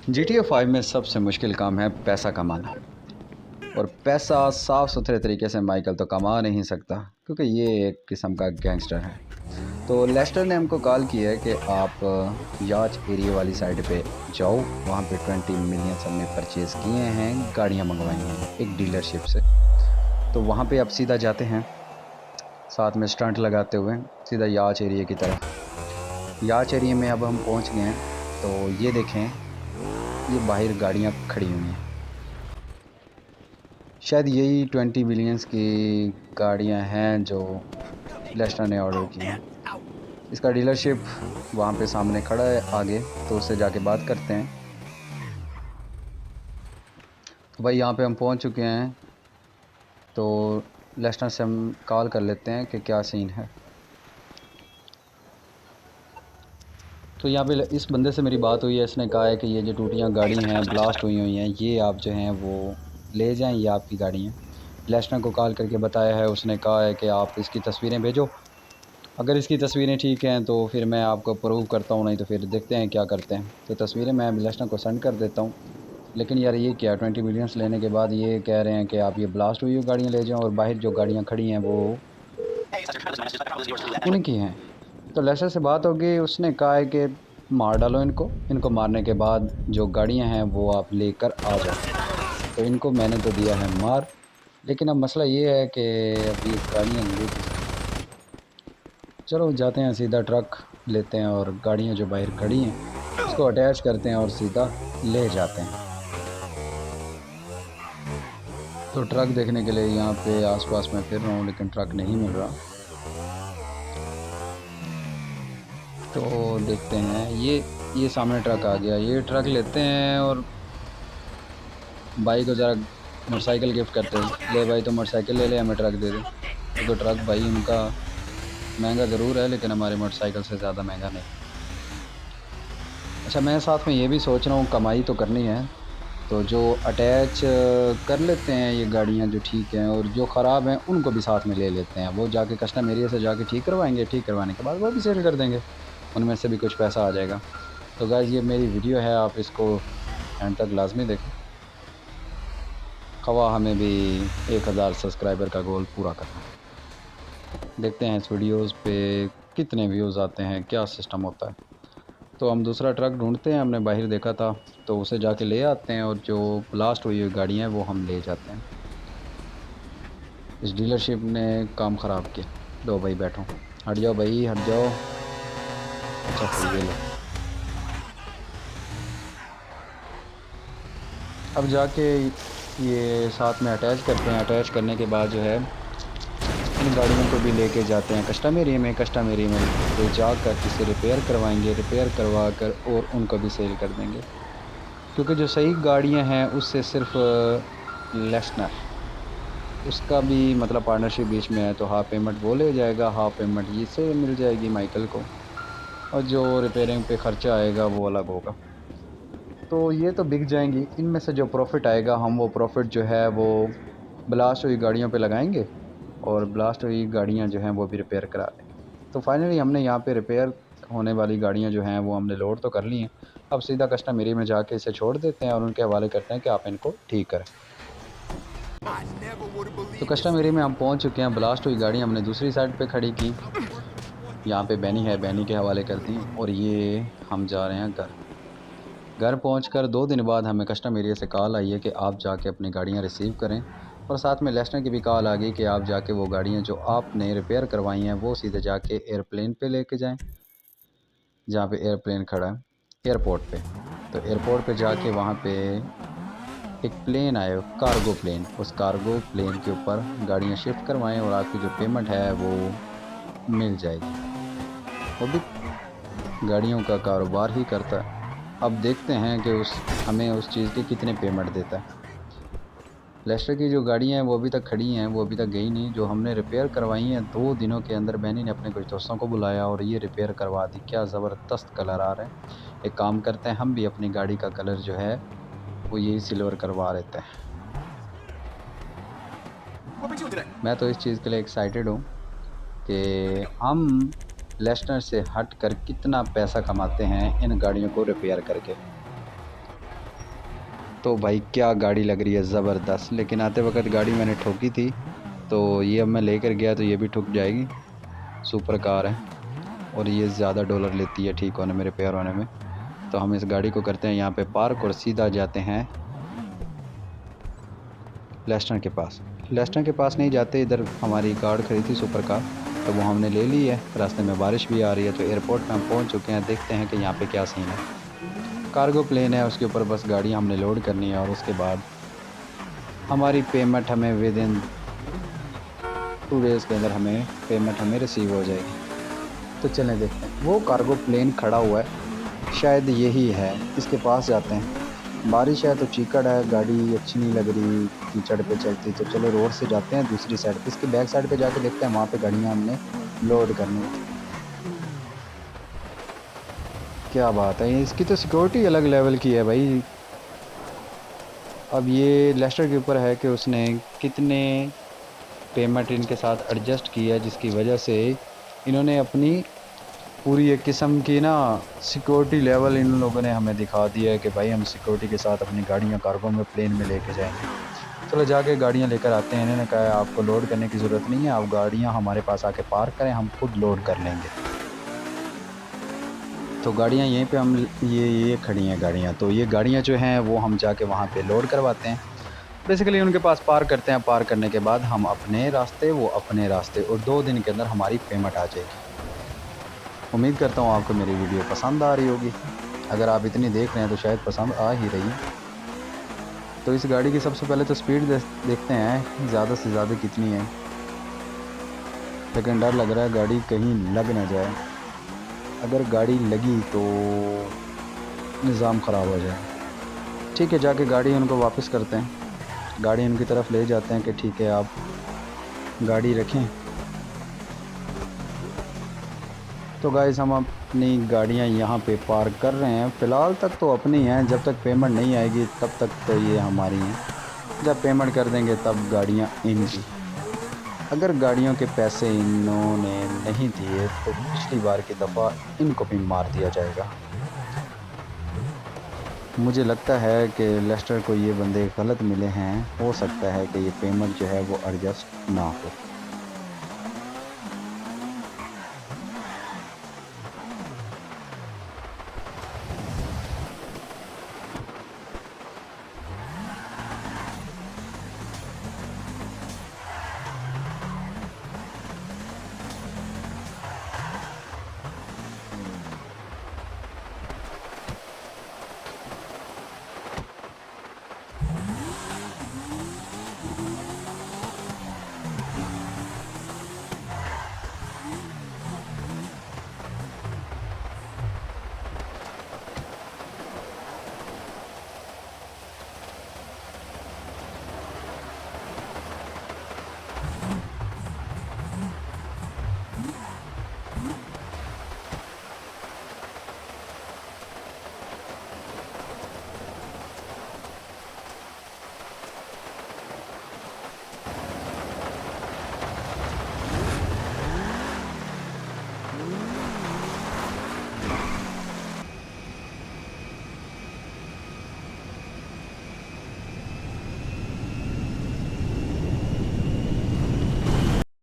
GTA 5 में सबसे मुश्किल काम है पैसा कमाना। और पैसा साफ़ सुथरे तरीके से माइकल तो कमा नहीं सकता, क्योंकि ये एक किस्म का गैंगस्टर है। तो लेस्टर ने हमको कॉल किया है कि आप याच एरिया वाली साइड पे जाओ, वहाँ पे 20 मिलियन हमने परचेज़ किए हैं, गाड़ियाँ मंगवाई हैं एक डीलरशिप से। तो वहाँ पे अब सीधा जाते हैं, साथ में स्टंट लगाते हुए सीधा याच एरिया की तरफ। याच एरिया में अब हम पहुँच गए हैं। तो ये देखें, ये बाहर गाड़ियाँ खड़ी हुई हैं। शायद यही 20 बिलियंस की गाड़ियां हैं जो लेस्टर ने ऑर्डर की हैं। इसका डीलरशिप वहाँ पे सामने खड़ा है आगे, तो उससे जाके बात करते हैं। तो भाई यहाँ पे हम पहुँच चुके हैं। तो लेस्टर से हम कॉल कर लेते हैं कि क्या सीन है। तो यहाँ पे इस बंदे से मेरी बात हुई है, इसने कहा है कि ये जो टूटियाँ गाड़ी हैं ब्लास्ट हुई हुई हैं, ये आप जो हैं वो ले जाएं, ये आपकी गाड़ी हैं। लेस्टर को कॉल करके बताया है, उसने कहा है कि आप इसकी तस्वीरें भेजो। अगर इसकी तस्वीरें ठीक हैं तो फिर मैं आपको प्रूव करता हूँ, नहीं तो फिर देखते हैं क्या करते हैं। तो तस्वीरें मैं लेस्टर को सेंड कर देता हूँ। लेकिन यार ये क्या, 20 मिलियंस लेने के बाद ये कह रहे हैं कि आप ये ब्लास्ट हुई हुई गाड़ियाँ ले जाओ, और बाहर जो गाड़ियाँ खड़ी हैं वो उनकी हैं। तो लेस्टर से बात होगी, उसने कहा है कि मार डालो इनको, इनको मारने के बाद जो गाड़ियाँ हैं वो आप लेकर आ जाओ। तो इनको मैंने तो दिया है मार, लेकिन अब मसला ये है कि अब ये गाड़ियाँ ले किस। चलो जाते हैं, सीधा ट्रक लेते हैं और गाड़ियाँ जो बाहर खड़ी हैं उसको अटैच करते हैं और सीधा ले जाते हैं। तो ट्रक देखने के लिए यहाँ पे आसपास मैं फिर रहा हूँ, लेकिन ट्रक नहीं मिल रहा। तो देखते हैं, ये सामने ट्रक आ गया, ये ट्रक लेते हैं और भाई को ज़रा मोटरसाइकिल गिफ्ट करते हैं। ले भाई, तो मोटरसाइकिल ले ले, हमें ट्रक दे दे। क्योंकि ट्रक भाई उनका महंगा ज़रूर है, लेकिन हमारी मोटरसाइकिल से ज़्यादा महंगा नहीं। अच्छा, मैं साथ में ये भी सोच रहा हूँ, कमाई तो करनी है, तो जो अटैच कर लेते हैं ये गाड़ियाँ जो ठीक हैं, और जो ख़राब हैं उनको भी साथ में ले लेते हैं। वो जाके कस्टम एरिया से जाके ठीक करवाएंगे, ठीक करवाने के बाद वो भी सेल कर देंगे, उनमें से भी कुछ पैसा आ जाएगा। तो गाइस, ये मेरी वीडियो है, आप इसको एंड तक लाजमी देखें। खवा हमें भी 1000 सब्सक्राइबर का गोल पूरा करना है। देखते हैं इस वीडियोस पे कितने व्यूज़ आते हैं, क्या सिस्टम होता है। तो हम दूसरा ट्रक ढूंढते हैं, हमने बाहर देखा था, तो उसे जाके ले आते हैं, और जो ब्लास्ट हुई हुई गाड़ियाँ हैं वो हम ले जाते हैं। इस डीलरशिप ने काम ख़राब किया। दो भाई बैठो, हट जाओ भाई, हट जाओ। अच्छा फिर ये लो। अब जाके ये साथ में अटैच करते हैं। अटैच करने के बाद जो है, इन गाड़ियों को भी लेके जाते हैं कस्टम एरिया में। कस्टम एरिया में ले जाकर इसे रिपेयर करवाएंगे, रिपेयर करवा कर और उनको भी सेल कर देंगे। क्योंकि जो सही गाड़ियां हैं उससे सिर्फ लेसनर, उसका भी मतलब पार्टनरशिप बीच में है, तो हाफ पेमेंट वो ले जाएगा, हाफ पेमेंट ये से मिल जाएगी माइकल को, और जो रिपेयरिंग पे ख़र्चा आएगा वो अलग होगा। तो ये तो बिक जाएंगी, इनमें से जो प्रॉफिट आएगा हम वो प्रॉफिट जो है वो ब्लास्ट हुई गाड़ियों पे लगाएंगे, और ब्लास्ट हुई गाड़ियाँ जो हैं वो भी रिपेयर करा लेंगे। तो फाइनली हमने यहाँ पे रिपेयर होने वाली गाड़ियाँ जो हैं वो हमने लोड तो कर ली हैं। अब सीधा कस्टम एरिया में जाके इसे छोड़ देते हैं और उनके हवाले करते हैं कि आप इनको ठीक करें। तो कस्टम एरिया में हम पहुँच चुके हैं। ब्लास्ट हुई गाड़ी हमने दूसरी साइड पे खड़ी की। यहाँ पे बैनी है, बैनी के हवाले कर दी, और ये हम जा रहे हैं घर। घर पहुंचकर 2 दिन बाद हमें कस्टम एरिया से कॉल आई है कि आप जाके अपनी गाड़ियां रिसीव करें, और साथ में लेस्टर की भी कॉल आ गई कि आप जाके वो गाड़ियां जो आपने रिपेयर करवाई हैं वो सीधे जाके एयरप्लेन पे लेके जाएं, जहाँ पे एयरप्लेन खड़ा है एयरपोर्ट पे। तो एयरपोर्ट पे जाके वहाँ पे एक प्लेन आए, कार्गो प्लेन, उस कार्गो प्लेन के ऊपर गाड़ियाँ शिफ्ट करवाएं, और आपकी जो पेमेंट है वो मिल जाएगी। वो भी गाड़ियों का कारोबार ही करता है। अब देखते हैं कि हमें उस चीज़ की कितने पेमेंट देता है। लेस्टर की जो गाड़ियाँ हैं वो अभी तक खड़ी हैं, वो अभी तक गई नहीं। जो हमने रिपेयर करवाई हैं 2 दिनों के अंदर, बैनी ने अपने कुछ दोस्तों को बुलाया और ये रिपेयर करवा दी। क्या ज़बरदस्त कलर आ रहे हैं। एक काम करते हैं, हम भी अपनी गाड़ी का कलर जो है वो यही सिल्वर करवा लेते हैं। मैं तो इस चीज़ के लिए एक्साइटेड हूँ कि हम लेस्टर से हट कर कितना पैसा कमाते हैं इन गाड़ियों को रिपेयर करके। तो भाई क्या गाड़ी लग रही है ज़बरदस्त। लेकिन आते वक्त गाड़ी मैंने ठोकी थी, तो ये अब मैं लेकर गया तो ये भी ठुक जाएगी। सुपर कार है और ये ज़्यादा डॉलर लेती है ठीक होने, मेरे पैर होने में। तो हम इस गाड़ी को करते हैं यहाँ पे पार्क और सीधा जाते हैं लेस्टन के पास। लेस्टन के पास नहीं जाते, इधर हमारी कार खड़ी थी सुपर कार, तो वो हमने ले ली है। रास्ते में बारिश भी आ रही है, तो एयरपोर्ट पे हम पहुंच चुके हैं। देखते हैं कि यहाँ पे क्या सीन है। कार्गो प्लेन है, उसके ऊपर बस गाड़ियाँ हमने लोड करनी है और उसके बाद हमारी पेमेंट हमें विद इन 2 डेज़ के अंदर हमें पेमेंट हमें रिसीव हो जाएगी। तो चलें देखते हैं। वो कार्गो प्लेन खड़ा हुआ है, शायद यही है, इसके पास जाते हैं। बारिश है तो चीकड़ है, गाड़ी अच्छी नहीं लग रही कीचड़ पे चलती, तो चलो रोड से जाते हैं दूसरी साइड पे। इसकी बैक साइड पे जाके देखते हैं, वहाँ पे गाड़ियाँ हमने लोड करनी है। क्या बात है, इसकी तो सिक्योरिटी अलग लेवल की है भाई। अब ये लेस्टर के ऊपर है कि उसने कितने पेमेंट इनके साथ एडजस्ट की है, जिसकी वजह से इन्होंने अपनी पूरी एक किस्म की ना सिक्योरिटी लेवल इन लोगों ने हमें दिखा दिया है कि भाई हम सिक्योरिटी के साथ अपनी गाड़ियाँ कार्गो में प्लेन में लेके जाएंगे। चलो जाके गाड़ियाँ लेकर आते हैं। इन्होंने कहा है आपको लोड करने की ज़रूरत नहीं है, आप गाड़ियाँ हमारे पास आके पार्क करें, हम खुद लोड कर लेंगे। तो गाड़ियाँ यहीं पे हम ये खड़ी हैं गाड़ियाँ, तो ये गाड़ियाँ जो हैं वो हम जाके वहाँ पे लोड करवाते हैं। बेसिकली उनके पास पार्क करते हैं, पार्क करने के बाद हम अपने रास्ते, वो अपने रास्ते, और 2 दिन के अंदर हमारी पेमेंट आ जाएगी। उम्मीद करता हूँ आपको मेरी वीडियो पसंद आ रही होगी। अगर आप इतनी देख रहे हैं तो शायद पसंद आ ही रही है। तो इस गाड़ी की सबसे पहले तो स्पीड देखते हैं ज़्यादा से ज़्यादा कितनी है, लेकिन डर लग रहा है गाड़ी कहीं लग ना जाए। अगर गाड़ी लगी तो निज़ाम ख़राब हो जाए। ठीक है, जाके गाड़ी उनको वापस करते हैं, गाड़ी उनकी तरफ ले जाते हैं कि ठीक है आप गाड़ी रखें। तो गाइस हम अपनी गाड़ियाँ यहाँ पे पार्क कर रहे हैं। फ़िलहाल तक तो अपनी हैं, जब तक पेमेंट नहीं आएगी तब तक तो ये हमारी हैं। जब पेमेंट कर देंगे तब गाड़ियाँ इनकी। अगर गाड़ियों के पैसे इन्होंने नहीं दिए तो पिछली बार की दफ़ा इनको भी मार दिया जाएगा। मुझे लगता है कि लेस्टर को ये बंदे गलत मिले हैं, हो सकता है कि ये पेमेंट जो है वो एडजस्ट ना हो।